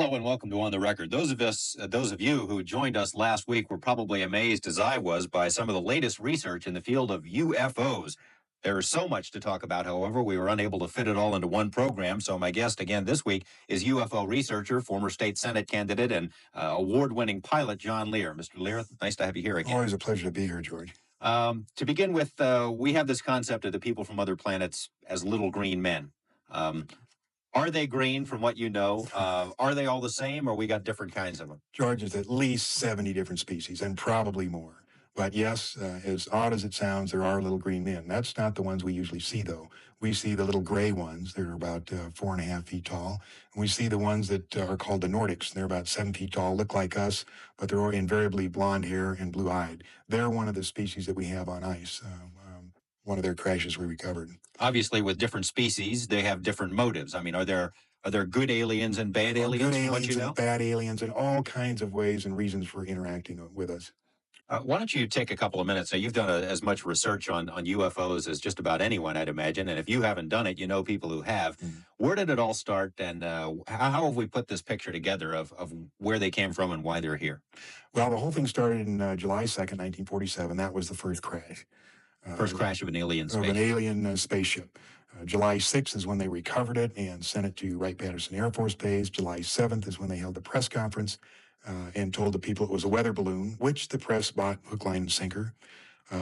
Hello and welcome to On the Record. Those of you who joined us last week were probably amazed, as I was, by some of the latest research in the field of UFOs. There is so much to talk about, however, we were unable to fit it all into one program. So my guest again this week is UFO researcher, former state Senate candidate, and award-winning pilot John Lear. Mr. Lear, nice to have you here again. Always a pleasure to be here, George. To begin with, we have this concept of the people from other planets as little green men. Are they green from what you know? Are they all the same, or we got different kinds of them? George, there's at least 70 different species, and probably more. But yes, as odd as it sounds, there are little green men. That's not the ones we usually see, though. We see the little gray ones. They're about 4.5 feet tall. And we see the ones that are called the Nordics. They're about 7 feet tall, look like us, but they're invariably blonde hair and blue-eyed. They're one of the species that we have on ice. One of their crashes we recovered. Obviously, with different species, they have different motives. I mean, are there good aliens and bad aliens? Good from what aliens you know? and bad aliens and all kinds of ways and reasons for interacting with us. Why don't you take a couple of minutes? Now, you've done as much research on UFOs as just about anyone, I'd imagine. And if you haven't done it, you know people who have. Where did it all start, and how have we put this picture together of where they came from and why they're here? Well, the whole thing started in July 2nd, 1947. That was the first crash. First crash of an alien spaceship. Of an alien spaceship. July 6th is when they recovered it and sent it to Wright-Patterson Air Force Base. July 7th is when they held the press conference and told the people it was a weather balloon, which the press bought hook, line, and sinker.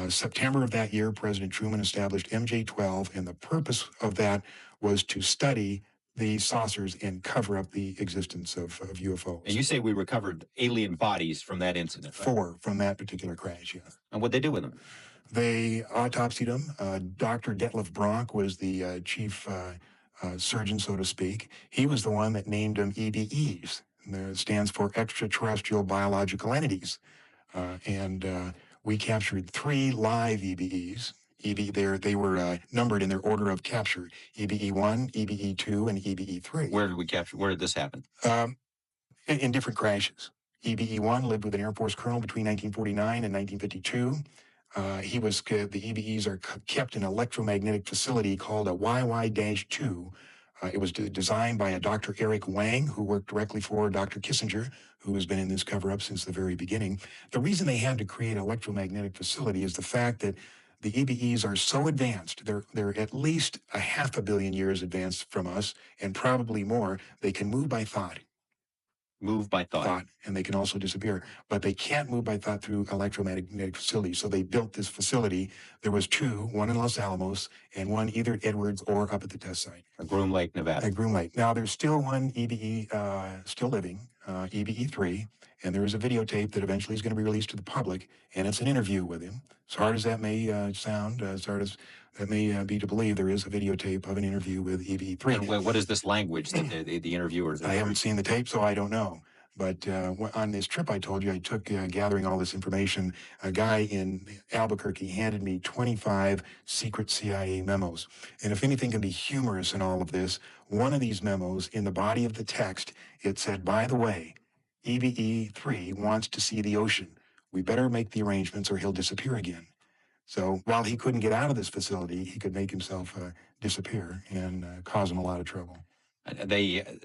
September of that year, President Truman established MJ-12, and the purpose of that was to study the saucers and cover up the existence of UFOs. And you say we recovered alien bodies from that incident, right? 4 from that particular crash, yeah. And what'd they do with them? They autopsied him. Dr. Detlef Bronk was the chief surgeon, so to speak. He was the one that named them EBEs. It stands for extraterrestrial biological entities. And we captured 3 live EBEs. They were numbered in their order of capture: EBE-1, EBE-2, and EBE-3. Where did we capture? Where did this happen? In different crashes. EBE-1 lived with an Air Force colonel between 1949 and 1952. The EBEs are kept in an electromagnetic facility called a YY-2. It was designed by a Dr. Eric Wang, who worked directly for Dr. Kissinger, who has been in this cover-up since the very beginning. The reason they had to create an electromagnetic facility is the fact that the EBEs are so advanced. They're at least 500 million years advanced from us, and probably more. They can move by thought. Move by thought. And they can also disappear. But they can't move by thought through electromagnetic facilities. So they built this facility. There was 2, one in Los Alamos and one either at Edwards or up at the test site. At Groom Lake, Nevada. At Groom Lake. Now, there's still one EBE still living, EBE-3, and there is a videotape that eventually is going to be released to the public, and it's an interview with him. As hard as that may sound, as hard as that may be to believe, there is a videotape of an interview with EBE-3. And what is this language that the interviewers? I haven't seen the tape, so I don't know. But on this trip I told you I took gathering all this information, a guy in Albuquerque handed me 25 secret CIA memos. And if anything can be humorous in all of this, one of these memos, in the body of the text, it said, by the way, EBE-3 wants to see the ocean. We better make the arrangements or he'll disappear again. So while he couldn't get out of this facility, he could make himself disappear and cause him a lot of trouble.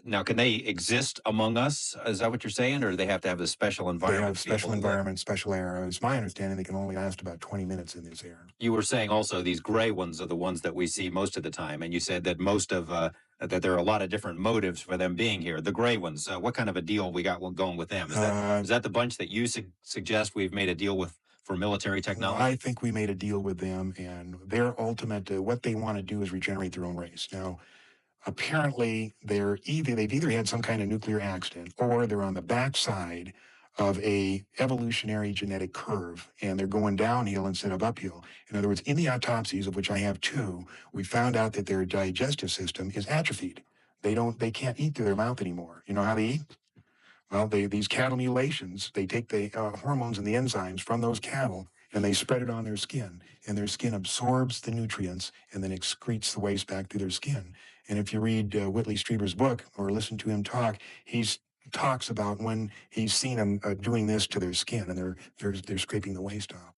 Now, can they exist among us? Is that what you're saying, or do they have to have a special environment? They have special environment, special air. It's my understanding they can only last about 20 minutes in this air. You were saying also these gray ones are the ones that we see most of the time, and you said that that there are a lot of different motives for them being here. The gray ones, what kind of a deal we got going with them? Is that the bunch that you suggest we've made a deal with for military technology? I think we made a deal with them, and their ultimate, what they want to do is regenerate their own race. Now, apparently, they've either had some kind of nuclear accident or they're on the backside of a evolutionary genetic curve, and they're going downhill instead of uphill. In other words, in the autopsies, of which I have 2, we found out that their digestive system is atrophied. They can't eat through their mouth anymore. You know how they eat? Well, these cattle mutilations, they take the hormones and the enzymes from those cattle and they spread it on their skin, and their skin absorbs the nutrients and then excretes the waste back through their skin. And if you read Whitley Strieber's book or listen to him talk, he talks about when he's seen them doing this to their skin, and they're scraping the waste off.